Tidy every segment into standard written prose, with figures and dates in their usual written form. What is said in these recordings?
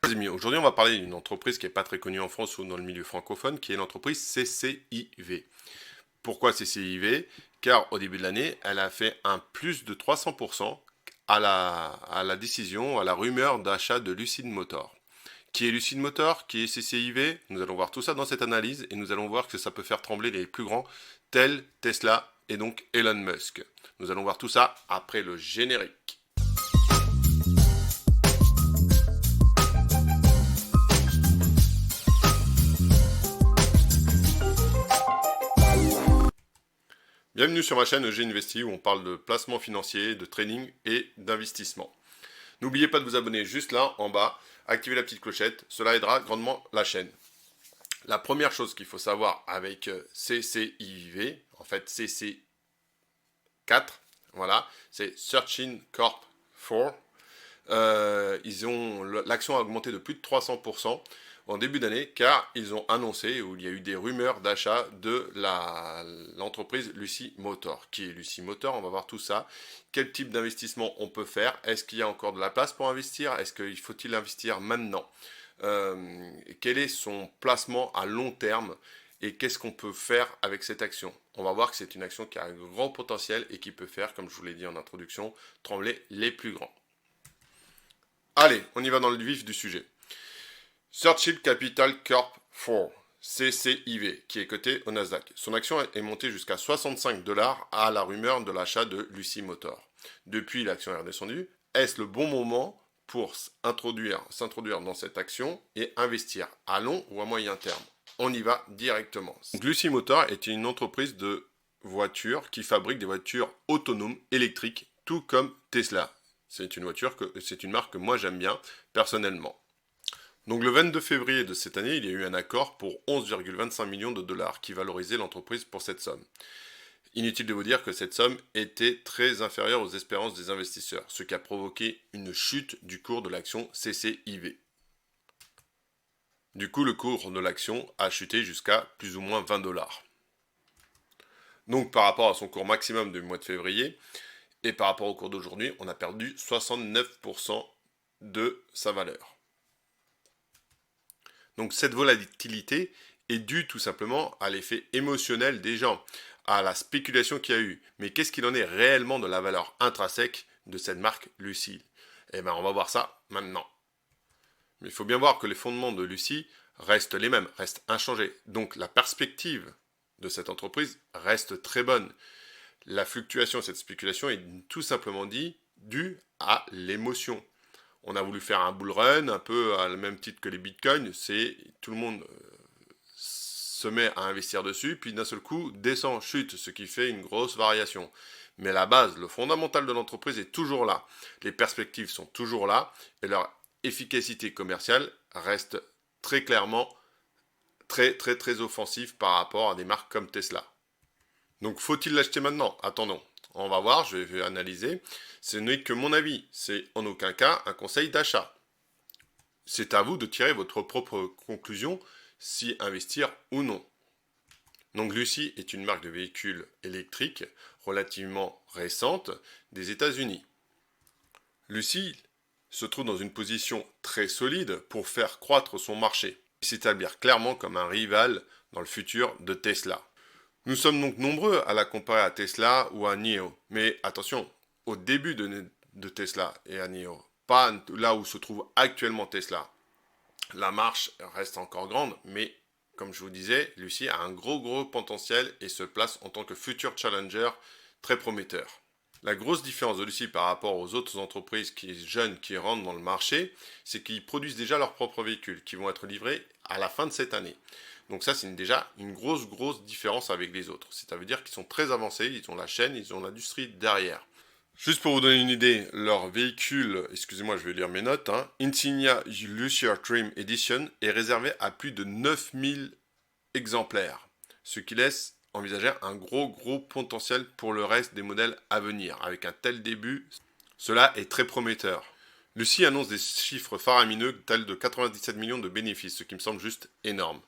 Les amis, aujourd'hui on va parler d'une entreprise qui n'est pas très connue en France ou dans le milieu francophone, qui est l'entreprise CCIV. Pourquoi CCIV? Car au début de l'année, elle a fait un plus de 300% à la décision, à la rumeur d'achat de Lucid Motors. Qui est Lucid Motors? Qui est CCIV? Nous allons voir tout ça dans cette analyse et nous allons voir que ça peut faire trembler les plus grands, tels Tesla et donc Elon Musk. Nous allons voir tout ça après le générique. Bienvenue sur ma chaîne EG Investi où on parle de placement financier, de trading et d'investissement. N'oubliez pas de vous abonner juste là, en bas, activez la petite clochette, cela aidera grandement la chaîne. La première chose qu'il faut savoir avec CCIV, en fait CC4, voilà, c'est Searching Corp 4. L'action a augmenté de plus de 300% en début d'année car ils ont annoncé, où il y a eu des rumeurs d'achat de l'entreprise Lucid Motors. Qui est Lucid Motors? On va voir tout ça. Quel type d'investissement on peut faire? Est-ce qu'il y a encore de la place pour investir? Est-ce qu'il faut-il investir maintenant? Quel est son placement à long terme? Et qu'est-ce qu'on peut faire avec cette action? On va voir que c'est une action qui a un grand potentiel et qui peut faire, comme je vous l'ai dit en introduction, trembler les plus grands. Allez, on y va dans le vif du sujet. Churchill Capital Corp 4, CCIV, qui est coté au Nasdaq. Son action est montée jusqu'à 65 $ à la rumeur de l'achat de Lucid Motors. Depuis, l'action est redescendue. Est-ce le bon moment pour s'introduire dans cette action et investir à long ou à moyen terme? On y va directement. Donc, Lucid Motors est une entreprise de voitures qui fabrique des voitures autonomes électriques, tout comme Tesla. C'est une marque que moi j'aime bien personnellement. Donc le 22 février de cette année, il y a eu un accord pour 11,25 millions de dollars qui valorisait l'entreprise pour cette somme. Inutile de vous dire que cette somme était très inférieure aux espérances des investisseurs, ce qui a provoqué une chute du cours de l'action CCIV. Du coup, le cours de l'action a chuté jusqu'à plus ou moins 20 $. Donc par rapport à son cours maximum du mois de février, et par rapport au cours d'aujourd'hui, on a perdu 69% de sa valeur. Donc cette volatilité est due tout simplement à l'effet émotionnel des gens, à la spéculation qu'il y a eu. Mais qu'est-ce qu'il en est réellement de la valeur intrinsèque de cette marque Lucid? Eh bien, on va voir ça maintenant. Mais il faut bien voir que les fondements de Lucid restent les mêmes, restent inchangés. Donc la perspective de cette entreprise reste très bonne. La fluctuation, cette spéculation est tout simplement due à l'émotion. On a voulu faire un bull run, un peu à le même titre que les bitcoins, c'est tout le monde se met à investir dessus, puis d'un seul coup descend, chute, ce qui fait une grosse variation. Mais la base, le fondamental de l'entreprise est toujours là. Les perspectives sont toujours là, et leur efficacité commerciale reste très clairement très offensive par rapport à des marques comme Tesla. Donc faut-il l'acheter maintenant? Attendons. On va voir, je vais analyser. Ce n'est que mon avis, c'est en aucun cas un conseil d'achat. C'est à vous de tirer votre propre conclusion, si investir ou non. Donc Lucid est une marque de véhicules électriques relativement récente des États-Unis. Lucid se trouve dans une position très solide pour faire croître son marché et s'établir clairement comme un rival dans le futur de Tesla. Nous sommes donc nombreux à la comparer à Tesla ou à NIO. Mais attention, au début de Tesla et à NIO, pas là où se trouve actuellement Tesla. La marche reste encore grande, mais comme je vous disais, Lucid a un gros potentiel et se place en tant que futur challenger très prometteur. La grosse différence de Lucid par rapport aux autres entreprises jeunes qui rentrent dans le marché, c'est qu'ils produisent déjà leurs propres véhicules qui vont être livrés à la fin de cette année. Donc ça, c'est déjà une grosse différence avec les autres. Ça veut dire qu'ils sont très avancés, ils ont la chaîne, ils ont l'industrie derrière. Juste pour vous donner une idée, leur véhicule, excusez-moi, je vais lire mes notes, Insignia Lucid Dream Edition est réservé à plus de 9000 exemplaires, ce qui laisse envisager un gros potentiel pour le reste des modèles à venir. Avec un tel début, cela est très prometteur. Lucid annonce des chiffres faramineux tels de 97 millions de bénéfices, ce qui me semble juste énorme.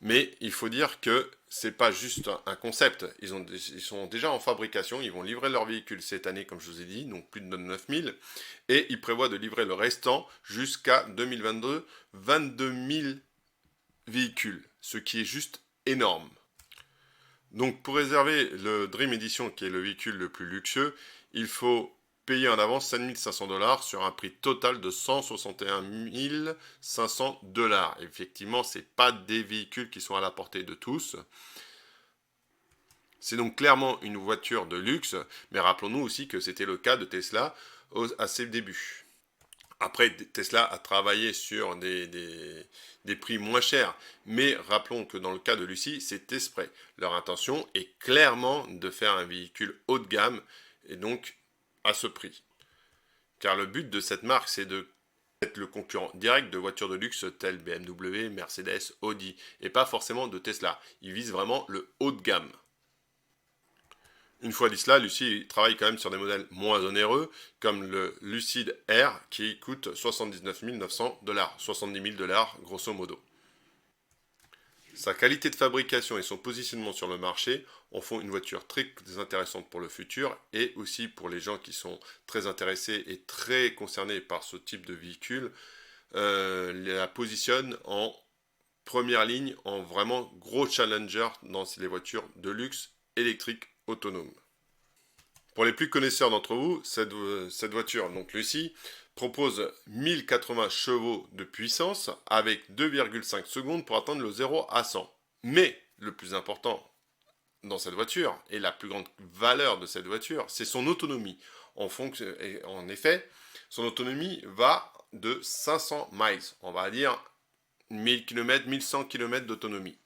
Mais il faut dire que c'est pas juste un concept, ils sont déjà en fabrication, ils vont livrer leurs véhicules cette année, comme je vous ai dit, donc plus de 9000, et ils prévoient de livrer le restant jusqu'à 2022, 22 000 véhicules, ce qui est juste énorme. Donc pour réserver le Dream Edition, qui est le véhicule le plus luxueux, il faut payer en avance 5500 $ sur un prix total de 161 500 $. Effectivement, ce n'est pas des véhicules qui sont à la portée de tous. C'est donc clairement une voiture de luxe, mais rappelons-nous aussi que c'était le cas de Tesla à ses débuts. Après, Tesla a travaillé sur des prix moins chers, mais rappelons que dans le cas de Lucy, c'est exprès. Leur intention est clairement de faire un véhicule haut de gamme, et donc à ce prix. Car le but de cette marque, c'est d'être le concurrent direct de voitures de luxe telles BMW, Mercedes, Audi, et pas forcément de Tesla. Ils visent vraiment le haut de gamme. Une fois dit cela, Lucid travaille quand même sur des modèles moins onéreux, comme le Lucid Air, qui coûte 79 900 $, 70 000 $ grosso modo. Sa qualité de fabrication et son positionnement sur le marché en font une voiture très intéressante pour le futur, et aussi pour les gens qui sont très intéressés et très concernés par ce type de véhicule, la positionne en première ligne, en vraiment gros challenger dans les voitures de luxe électriques autonomes. Pour les plus connaisseurs d'entre vous, cette voiture, donc Lucy, propose 1080 chevaux de puissance avec 2,5 secondes pour atteindre le 0 à 100. Mais le plus important dans cette voiture, et la plus grande valeur de cette voiture, c'est son autonomie. En effet, son autonomie va de 500 miles, on va dire 1000 km, 1100 km d'autonomie.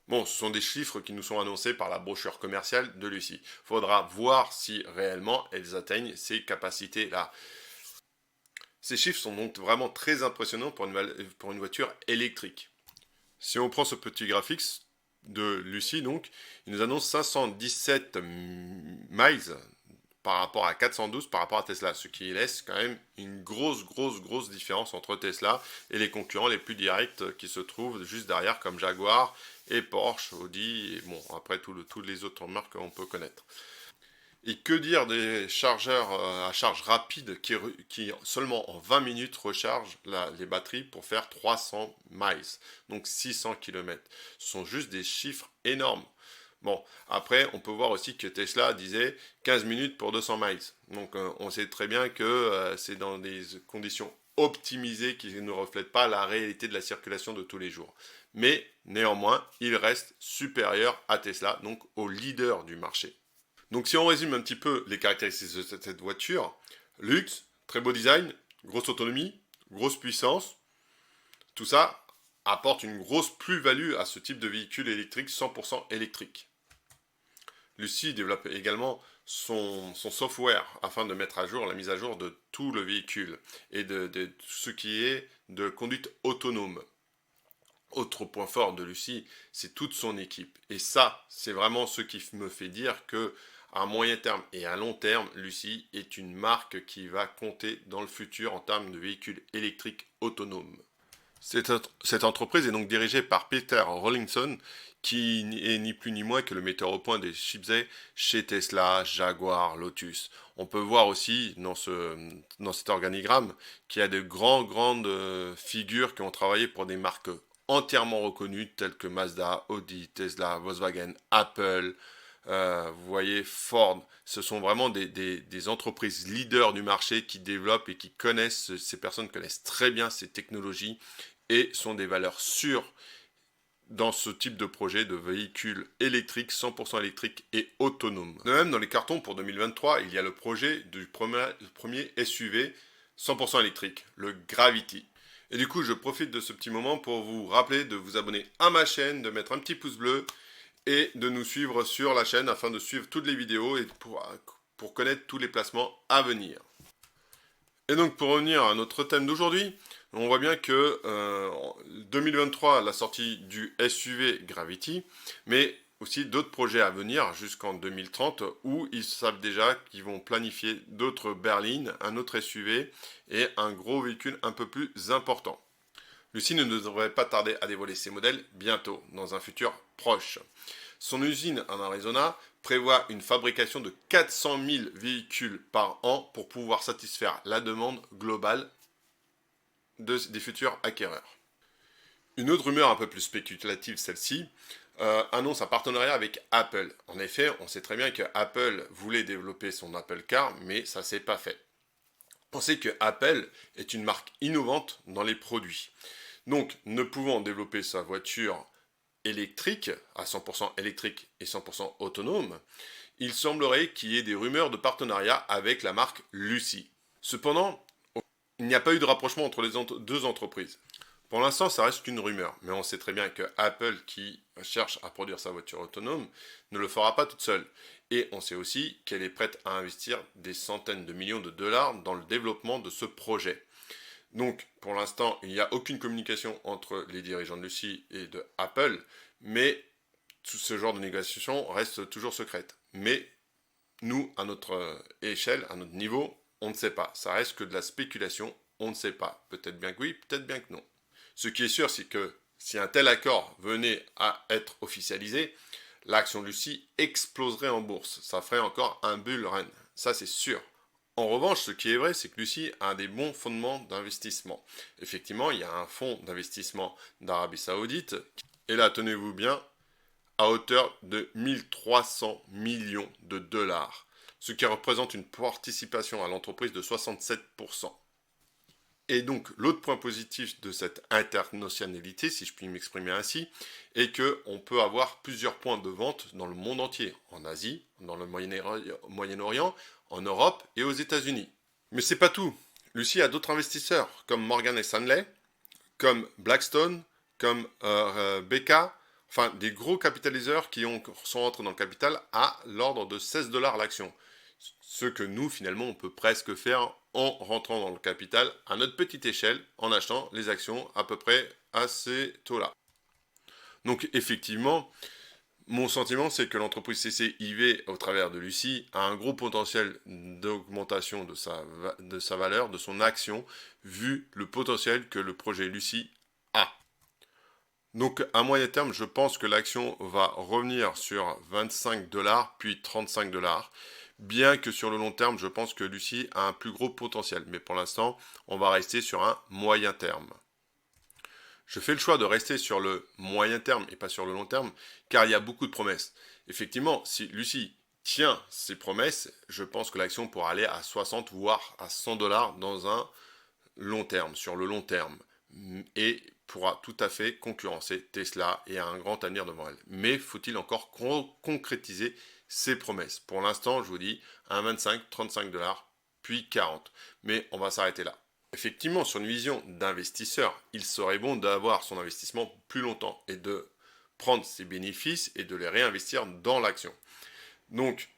Bon, ce sont des chiffres qui nous sont annoncés par la brochure commerciale de Lucy. Il faudra voir si réellement elles atteignent ces capacités-là. Ces chiffres sont donc vraiment très impressionnants pour une voiture électrique. Si on prend ce petit graphique de Lucy, donc, il nous annonce 517 miles par rapport à 412 par rapport à Tesla, ce qui laisse quand même une grosse différence entre Tesla et les concurrents les plus directs qui se trouvent juste derrière, comme Jaguar et Porsche, Audi, et bon, après toutes les autres marques qu'on peut connaître. Et que dire des chargeurs à charge rapide qui seulement en 20 minutes rechargent les batteries pour faire 300 miles, donc 600 km. Ce sont juste des chiffres énormes. Bon, après, on peut voir aussi que Tesla disait 15 minutes pour 200 miles. Donc, on sait très bien que c'est dans des conditions optimisées qui ne reflètent pas la réalité de la circulation de tous les jours. Mais, néanmoins, il reste supérieur à Tesla, donc au leader du marché. Donc, si on résume un petit peu les caractéristiques de cette voiture, luxe, très beau design, grosse autonomie, grosse puissance, tout ça apporte une grosse plus-value à ce type de véhicule électrique 100% électrique. Lucy développe également son software afin de mettre à jour la mise à jour de tout le véhicule et de ce qui est de conduite autonome. Autre point fort de Lucy, c'est toute son équipe. Et ça, c'est vraiment ce qui me fait dire que à moyen terme et à long terme, Lucy est une marque qui va compter dans le futur en termes de véhicules électriques autonomes. Cette entreprise est donc dirigée par Peter Rawlinson, qui est ni plus ni moins que le metteur au point des chipsets chez Tesla, Jaguar, Lotus. On peut voir aussi dans cet organigramme qu'il y a de grandes figures qui ont travaillé pour des marques entièrement reconnues telles que Mazda, Audi, Tesla, Volkswagen, Apple, vous voyez Ford. Ce sont vraiment des entreprises leaders du marché qui développent et qui connaissent, ces personnes connaissent très bien ces technologies et sont des valeurs sûres dans ce type de projet de véhicules électriques, 100% électriques et autonomes. De même, dans les cartons pour 2023, il y a le projet du premier SUV 100% électrique, le Gravity. Et du coup, je profite de ce petit moment pour vous rappeler de vous abonner à ma chaîne, de mettre un petit pouce bleu et de nous suivre sur la chaîne afin de suivre toutes les vidéos et pour connaître tous les placements à venir. Et donc pour revenir à notre thème d'aujourd'hui, on voit bien que 2023, la sortie du SUV Gravity, mais aussi d'autres projets à venir jusqu'en 2030 où ils savent déjà qu'ils vont planifier d'autres berlines, un autre SUV et un gros véhicule un peu plus important. Lucie ne devrait pas tarder à dévoiler ses modèles bientôt, dans un futur proche. Son usine en Arizona prévoit une fabrication de 400 000 véhicules par an pour pouvoir satisfaire la demande globale des futurs acquéreurs. Une autre rumeur un peu plus spéculative, celle-ci, annonce un partenariat avec Apple. En effet, on sait très bien que Apple voulait développer son Apple Car, mais ça ne s'est pas fait. On sait que Apple est une marque innovante dans les produits. Donc, ne pouvant développer sa voiture électrique, à 100% électrique et 100% autonome, il semblerait qu'il y ait des rumeurs de partenariat avec la marque Lucid. Cependant, il n'y a pas eu de rapprochement entre les deux entreprises. Pour l'instant, ça reste qu'une rumeur, mais on sait très bien que Apple, qui cherche à produire sa voiture autonome, ne le fera pas toute seule. Et on sait aussi qu'elle est prête à investir des centaines de millions de dollars dans le développement de ce projet. Donc, pour l'instant, il n'y a aucune communication entre les dirigeants de Lucid et de Apple, mais tout ce genre de négociation reste toujours secrète. Mais nous, à notre échelle, à notre niveau, on ne sait pas. Ça reste que de la spéculation, on ne sait pas. Peut-être bien que oui, peut-être bien que non. Ce qui est sûr, c'est que si un tel accord venait à être officialisé, l'action Lucid exploserait en bourse. Ça ferait encore un bull run. Ça, c'est sûr. En revanche, ce qui est vrai, c'est que Lucid a des bons fondements d'investissement. Effectivement, il y a un fonds d'investissement d'Arabie Saoudite, et là, tenez-vous bien, à hauteur de 1300 millions de dollars, ce qui représente une participation à l'entreprise de 67%. Et donc, l'autre point positif de cette internationalité, si je puis m'exprimer ainsi, est qu'on peut avoir plusieurs points de vente dans le monde entier, en Asie, dans le Moyen-Orient, en Europe et aux États-Unis. Mais c'est pas tout. Lucid a d'autres investisseurs, comme Morgan Stanley, comme Blackstone, comme BK, enfin des gros capitaliseurs qui sont rentrés dans le capital à l'ordre de 16 $ l'action. Ce que nous, finalement, on peut presque faire en rentrant dans le capital à notre petite échelle, en achetant les actions à peu près à ces taux-là. Donc, effectivement, mon sentiment, c'est que l'entreprise CCIV, au travers de Lucid, a un gros potentiel d'augmentation de sa valeur, de son action, vu le potentiel que le projet Lucid a. Donc, à moyen terme, je pense que l'action va revenir sur 25 $, puis 35 $. Bien que sur le long terme, je pense que Lucid a un plus gros potentiel. Mais pour l'instant, on va rester sur un moyen terme. Je fais le choix de rester sur le moyen terme et pas sur le long terme, car il y a beaucoup de promesses. Effectivement, si Lucid tient ses promesses, je pense que l'action pourra aller à 60 voire à 100 $ dans un long terme, sur le long terme. Et pourra tout à fait concurrencer Tesla et a un grand avenir devant elle. Mais faut-il encore concrétiser ses promesses? Pour l'instant, je vous dis, un 25, 35 $, puis 40. Mais on va s'arrêter là. Effectivement, sur une vision d'investisseur, il serait bon d'avoir son investissement plus longtemps et de prendre ses bénéfices et de les réinvestir dans l'action. Donc,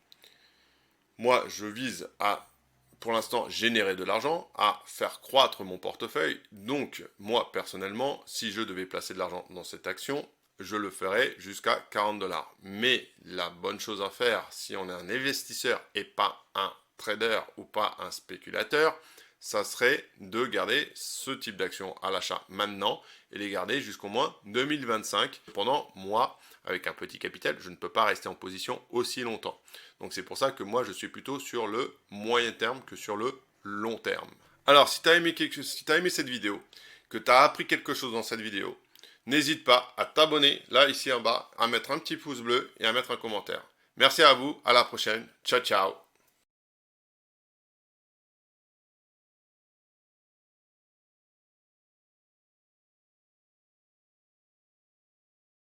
moi, je vise à, pour l'instant, générer de l'argent, à faire croître mon portefeuille. Donc, moi, personnellement, si je devais placer de l'argent dans cette action, je le ferais jusqu'à 40 $. Mais la bonne chose à faire, si on est un investisseur et pas un trader ou pas un spéculateur, ça serait de garder ce type d'action à l'achat maintenant et les garder jusqu'au moins 2025. Cependant, moi, avec un petit capital, je ne peux pas rester en position aussi longtemps. Donc c'est pour ça que moi, je suis plutôt sur le moyen terme que sur le long terme. Alors, si tu as aimé cette vidéo, que tu as appris quelque chose dans cette vidéo, n'hésite pas à t'abonner là, ici en bas, à mettre un petit pouce bleu et à mettre un commentaire. Merci à vous, à la prochaine. Ciao, ciao.